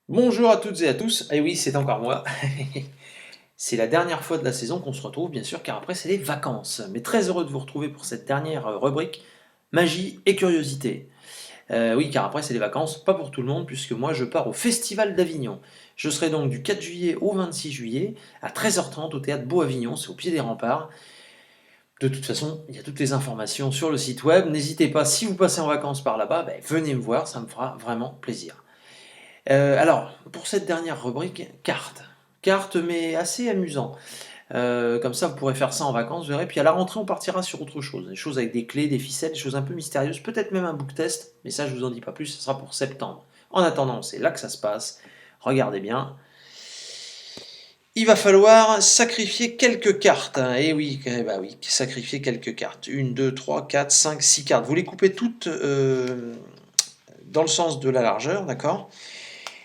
Bonjour à toutes et à tous, et oui, c'est encore moi. C'est la dernière fois de la saison qu'on se retrouve, bien sûr, car après c'est les vacances. Mais très heureux de vous retrouver pour cette dernière rubrique magie et curiosité. Oui, car après c'est les vacances, pas pour tout le monde, puisque moi je pars au Festival d'Avignon. Je serai donc du 4 juillet au 26 juillet à 13h30 au théâtre Beau-Avignon, c'est au pied des remparts. De toute façon, il y a toutes les informations sur le site web. N'hésitez pas, si vous passez en vacances par là-bas, ben, venez me voir, ça me fera vraiment plaisir. Alors, pour cette dernière rubrique, cartes. Cartes, mais assez amusant. Comme ça, vous pourrez faire ça en vacances, vous verrez. Puis à la rentrée, on partira sur autre chose. Des choses avec des clés, des ficelles, des choses un peu mystérieuses. Peut-être même un book test, mais ça, je vous en dis pas plus, ce sera pour septembre. En attendant, c'est là que ça se passe. Regardez bien. Il va falloir sacrifier quelques cartes, hein. Et oui, bah oui, sacrifier quelques cartes. Une, 2, 3, 4, 5, 6 cartes. Vous les coupez toutes dans le sens de la largeur, d'accord?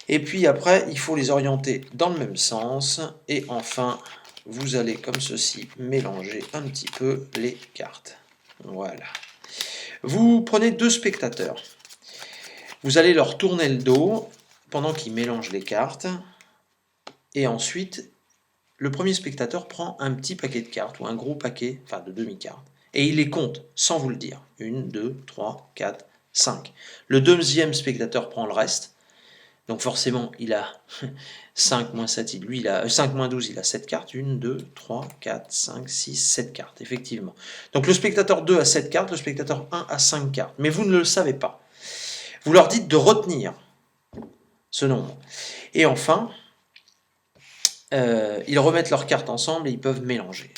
Et puis après, il faut les orienter dans le même sens. Et enfin, vous allez comme ceci mélanger un petit peu les cartes. Voilà. Vous prenez deux spectateurs. Vous allez leur tourner le dos pendant qu'ils mélangent les cartes. Et ensuite, le premier spectateur prend un petit paquet de cartes ou un gros paquet, enfin de demi-cartes. Et il les compte sans vous le dire. 1, 2, 3, 4, 5. Le deuxième spectateur prend le reste. Donc forcément, il a 5 moins 7, lui, il a 5 moins 12, il a 7 cartes. 1, 2, 3, 4, 5, 6, 7 cartes, effectivement. Donc le spectateur 2 a 7 cartes, le spectateur 1 a 5 cartes. Mais vous ne le savez pas. Vous leur dites de retenir ce nombre. Et enfin, ils remettent leurs cartes ensemble et ils peuvent mélanger.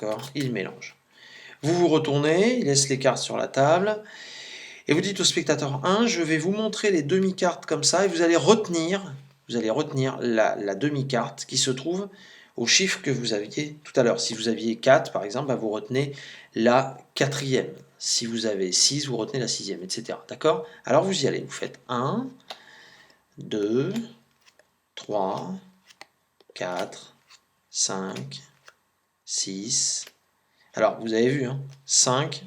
D'accord? Ils mélangent. Vous vous retournez, ils laissent les cartes sur la table. Et vous dites au spectateur 1, je vais vous montrer les demi-cartes comme ça, et vous allez retenir la demi-carte qui se trouve au chiffre que vous aviez tout à l'heure. Si vous aviez 4, par exemple, bah, vous retenez la quatrième. Si vous avez 6, vous retenez la sixième, etc. D'accord? Alors vous y allez, vous faites 1, 2, 3, 4, 5, 6. Alors, vous avez vu, hein, 5,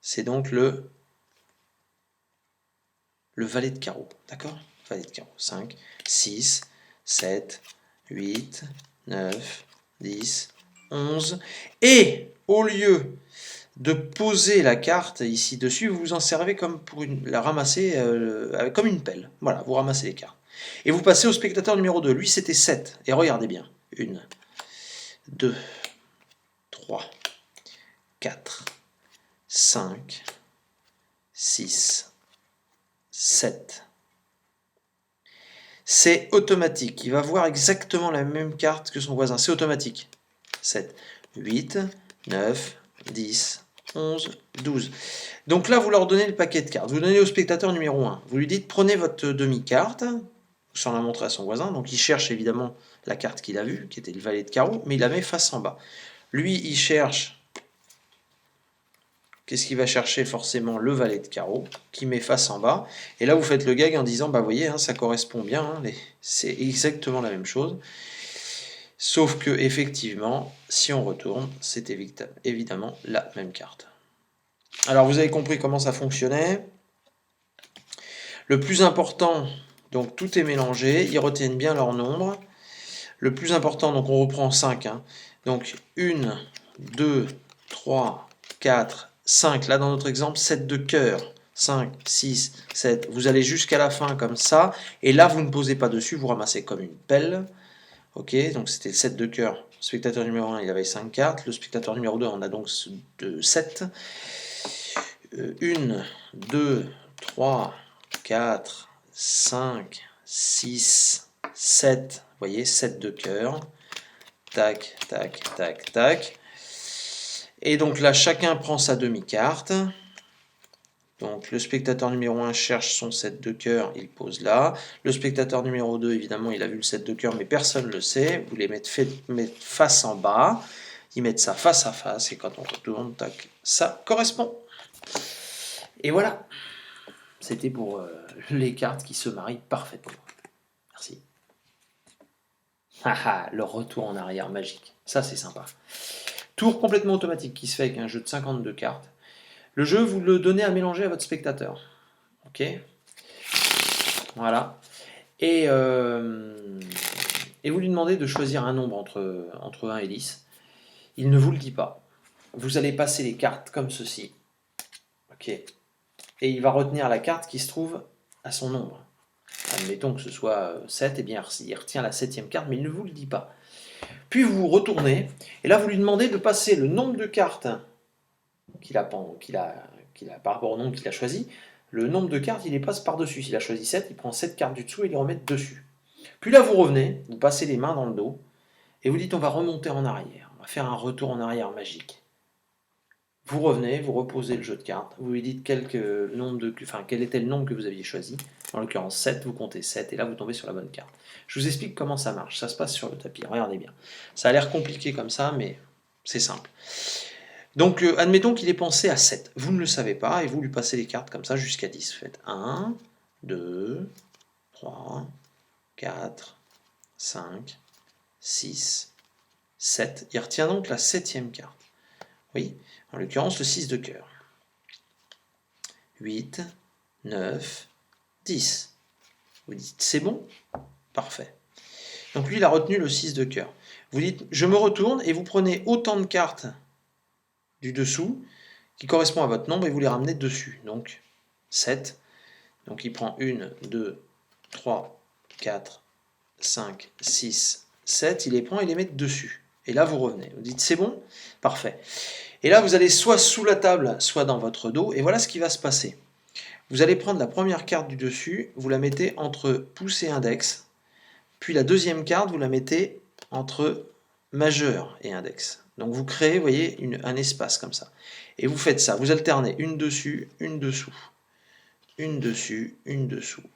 c'est donc le valet de carreau, d'accord? Valet de carreau, 5, 6, 7, 8, 9, 10, 11. Et au lieu de poser la carte ici dessus, vous vous en servez comme pour la ramasser comme une pelle. Voilà, vous ramassez les cartes. Et vous passez au spectateur numéro 2. Lui, c'était 7. Et regardez bien. 1, 2, 3, 4, 5, 6, 7. C'est automatique. Il va voir exactement la même carte que son voisin. C'est automatique. 7, 8, 9, 10, 11, 12. Donc là, vous leur donnez le paquet de cartes. Vous donnez au spectateur numéro 1. Vous lui dites, prenez votre demi-carte, sans la montrer à son voisin. Donc il cherche évidemment la carte qu'il a vue, qui était le valet de carreau, mais il la met face en bas. Lui, il cherche. Qu'est-ce qu'il va chercher? Forcément le valet de carreau, qui met face en bas. Et là, vous faites le gag en disant, bah vous voyez, hein, ça correspond bien, hein, c'est exactement la même chose. Sauf que, effectivement, si on retourne, c'est évidemment la même carte. Alors, vous avez compris comment ça fonctionnait. Le plus important, donc tout est mélangé, ils retiennent bien leur nombre. Le plus important, donc on reprend 5. Hein. Donc 1, 2, 3, 4, 5. Là, dans notre exemple, 7 de cœur. 5, 6, 7. Vous allez jusqu'à la fin comme ça. Et là, vous ne posez pas dessus, vous ramassez comme une pelle. Ok, donc c'était le 7 de cœur. Le spectateur numéro 1, il avait 5 cartes. Le spectateur numéro 2, on a donc 7. 1, 2, 3, 4, 5, 6, 7. Vous voyez, 7 de cœur. Tac, tac, tac, tac. Et donc là, chacun prend sa demi-carte. Donc le spectateur numéro 1 cherche son 7 de cœur, il pose là. Le spectateur numéro 2, évidemment, il a vu le 7 de cœur, mais personne ne le sait. Vous les mettez face en bas. Ils mettent ça face à face, et quand on retourne, tac, ça correspond. Et voilà, c'était pour les cartes qui se marient parfaitement. Merci. Haha, le retour en arrière magique. Ça, c'est sympa. Tour complètement automatique qui se fait avec un jeu de 52 cartes. Le jeu, vous le donnez à mélanger à votre spectateur. Ok. Voilà. Et, et vous lui demandez de choisir un nombre entre 1 et 10. Il ne vous le dit pas. Vous allez passer les cartes comme ceci. Ok. Et il va retenir la carte qui se trouve à son nombre. Admettons que ce soit 7, et bien il retient la 7e carte, mais il ne vous le dit pas. Puis vous retournez, et là vous lui demandez de passer le nombre de cartes qu'il a par rapport au nombre qu'il a choisi. Le nombre de cartes, il les passe par-dessus. S'il a choisi 7, il prend 7 cartes du dessous et les remet dessus. Puis là, vous revenez, vous passez les mains dans le dos, et vous dites on va remonter en arrière. On va faire un retour en arrière magique. Vous revenez, vous reposez le jeu de cartes, vous lui dites quel était le nombre que vous aviez choisi. En l'occurrence 7, vous comptez 7, et là vous tombez sur la bonne carte. Je vous explique comment ça marche. Ça se passe sur le tapis. Regardez bien. Ça a l'air compliqué comme ça, mais c'est simple. Donc, admettons qu'il est pensé à 7. Vous ne le savez pas, et vous lui passez les cartes comme ça jusqu'à 10. Vous faites 1, 2, 3, 4, 5, 6, 7. Il retient donc la 7e carte. Oui, en l'occurrence le 6 de cœur. 8, 9, 10. Vous dites c'est bon? Parfait. Donc lui, il a retenu le 6 de cœur. Vous dites je me retourne et vous prenez autant de cartes du dessous qui correspond à votre nombre et vous les ramenez dessus. Donc 7. Donc il prend 1, 2, 3, 4, 5, 6, 7. Il les prend et les met dessus. Et là, vous revenez. Vous dites c'est bon? Parfait. Et là, vous allez soit sous la table, soit dans votre dos. Et voilà ce qui va se passer. Vous allez prendre la première carte du dessus, vous la mettez entre pouce et index. Puis la deuxième carte, vous la mettez entre majeur et index. Donc vous créez, vous voyez, un espace comme ça. Et vous faites ça. Vous alternez une dessus, une dessous. Une dessus, une dessous.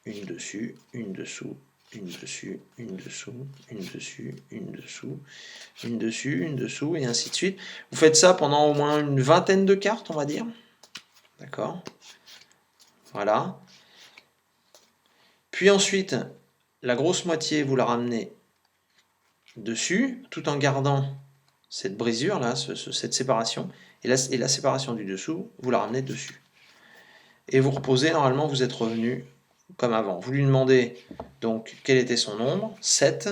Une dessus, une dessous. Une dessus, une dessous, une dessus, une dessous, une dessus, une dessous, et ainsi de suite. Vous faites ça pendant au moins une vingtaine de cartes, on va dire. D'accord? Voilà. Puis ensuite, la grosse moitié, vous la ramenez dessus, tout en gardant cette brisure là, cette séparation, et la séparation du dessous, vous la ramenez dessus. Et vous reposez, normalement vous êtes revenu comme avant. Vous lui demandez donc quel était son nombre, 7,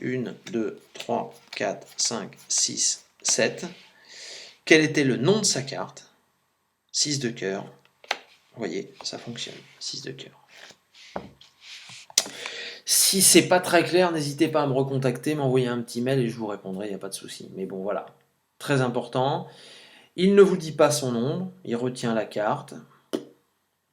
1, 2, 3, 4, 5, 6, 7. Quel était le nom de sa carte, 6 de cœur. Vous voyez, ça fonctionne, 6 de cœur. Si c'est pas très clair, n'hésitez pas à me recontacter, m'envoyer un petit mail et je vous répondrai, il n'y a pas de souci. Mais bon, voilà, très important. Il ne vous dit pas son nombre, il retient la carte.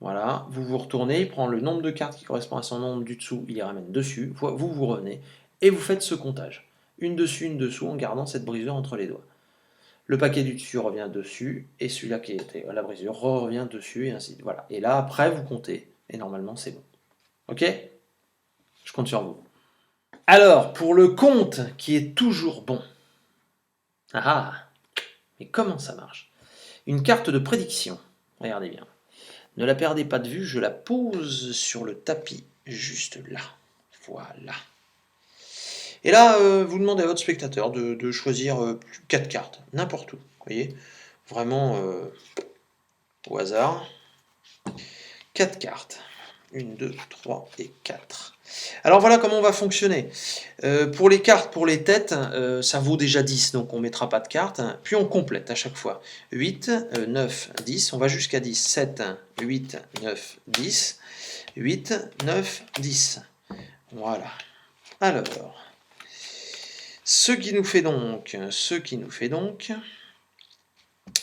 Voilà, vous vous retournez, il prend le nombre de cartes qui correspond à son nombre du dessous, il les ramène dessus. Vous revenez et vous faites ce comptage. Une dessus, une dessous, en gardant cette brisure entre les doigts. Le paquet du dessus revient dessus, et celui-là qui était la brisure revient dessus, et ainsi de suite. Voilà. Et là, après, vous comptez, et normalement, c'est bon. Ok? Je compte sur vous. Alors, pour le compte qui est toujours bon. Ah, mais comment ça marche? Une carte de prédiction. Regardez bien. Ne la perdez pas de vue, je la pose sur le tapis, juste là. Voilà. Et là, vous demandez à votre spectateur de choisir 4 cartes, n'importe où. Vous voyez? Vraiment au hasard. 4 cartes. 1, 2, 3 et 4. Alors voilà comment on va fonctionner. Pour les cartes, pour les têtes, ça vaut déjà 10, donc on ne mettra pas de cartes. Puis on complète à chaque fois. 8, 9, 10, on va jusqu'à 10. 7, 8, 9, 10. 8, 9, 10. Voilà. Alors, ce qui nous fait donc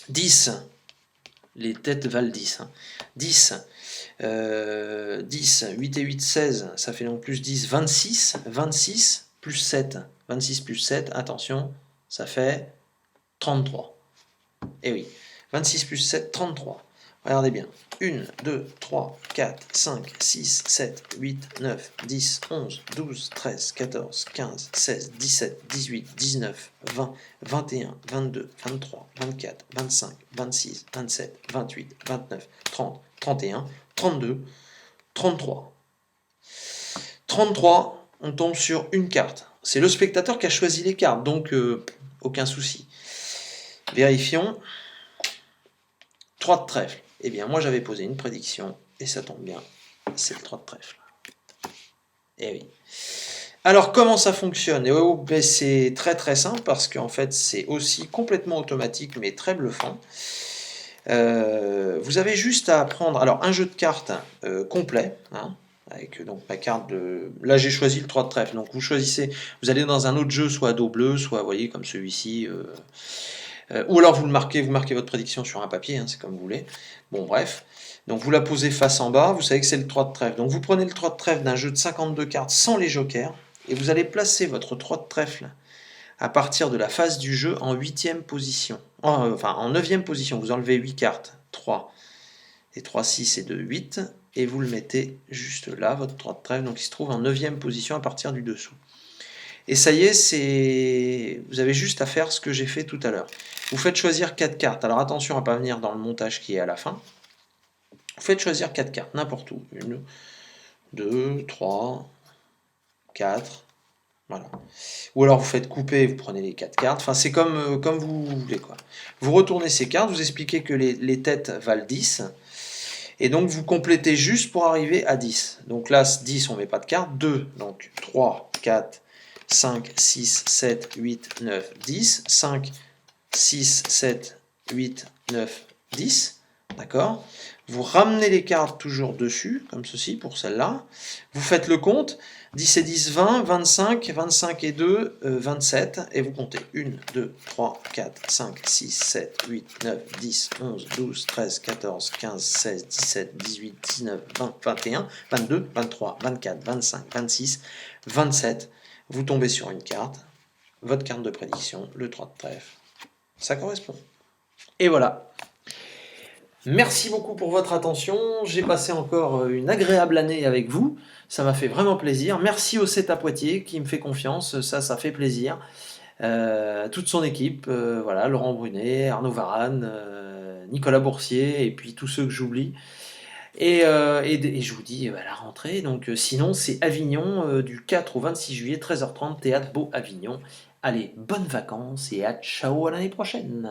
10. Les têtes valent 10. 10. 10, 8 et 8, 16, ça fait donc plus 10, 26, 26 plus 7, 26 plus 7, attention, ça fait 33. Et oui, 26 plus 7, 33. Regardez bien, 1, 2, 3, 4, 5, 6, 7, 8, 9, 10, 11, 12, 13, 14, 15, 16, 17, 18, 19, 20, 21, 22, 23, 24, 25, 26, 27, 28, 29, 30, 31, 32, 33. 33, on tombe sur une carte. C'est le spectateur qui a choisi les cartes, donc aucun souci. Vérifions. 3 de trèfle. Eh bien, moi j'avais posé une prédiction, et ça tombe bien, c'est le 3 de trèfle. Eh oui. Alors comment ça fonctionne? Eh oh, ben, c'est très très simple parce qu'en fait c'est aussi complètement automatique mais très bluffant. Vous avez juste à prendre alors un jeu de cartes complet, hein, avec donc ma carte de. Là j'ai choisi le 3 de trèfle, donc vous choisissez, vous allez dans un autre jeu, soit à dos bleu, soit vous voyez comme celui-ci, ou alors vous marquez votre prédiction sur un papier, hein, c'est comme vous voulez. Bon bref. Donc vous la posez face en bas, vous savez que c'est le 3 de trèfle. Donc vous prenez le 3 de trèfle d'un jeu de 52 cartes sans les jokers, et vous allez placer votre 3 de trèfle à partir de la phase du jeu en huitième position. Enfin, en neuvième position, vous enlevez 8 cartes. 3 et 3, 6 et 2, 8. Et vous le mettez juste là, votre 3 de trèfle. Donc il se trouve en neuvième position à partir du dessous. Et ça y est, vous avez juste à faire ce que j'ai fait tout à l'heure. Vous faites choisir 4 cartes. Alors attention à ne pas venir dans le montage qui est à la fin. Vous faites choisir 4 cartes, n'importe où. 1, 2, 3, 4. Voilà. Ou alors vous faites couper, vous prenez les 4 cartes. Enfin, c'est comme vous voulez, quoi. Vous retournez ces cartes, vous expliquez que les têtes valent 10. Et donc vous complétez juste pour arriver à 10. Donc là, 10, on ne met pas de carte. 2, donc 3, 4, 5, 6, 7, 8, 9, 10. 5, 6, 7, 8, 9, 10. D'accord? Vous ramenez les cartes toujours dessus, comme ceci, pour celle-là. Vous faites le compte. 10 et 10, 20, 25, 25 et 2, 27, et vous comptez 1, 2, 3, 4, 5, 6, 7, 8, 9, 10, 11, 12, 13, 14, 15, 16, 17, 18, 19, 20, 21, 22, 23, 24, 25, 26, 27. Vous tombez sur une carte, votre carte de prédiction, le 3 de trèfle. Ça correspond. Et voilà. Merci beaucoup pour votre attention. J'ai passé encore une agréable année avec vous. Ça m'a fait vraiment plaisir. Merci au CETA Poitiers qui me fait confiance. Ça fait plaisir. Toute son équipe, voilà, Laurent Brunet, Arnaud Varane, Nicolas Boursier et puis tous ceux que j'oublie. Et je vous dis à la rentrée. Donc, sinon, c'est Avignon du 4 au 26 juillet, 13h30, Théâtre Beau Avignon. Allez, bonnes vacances et à ciao à l'année prochaine.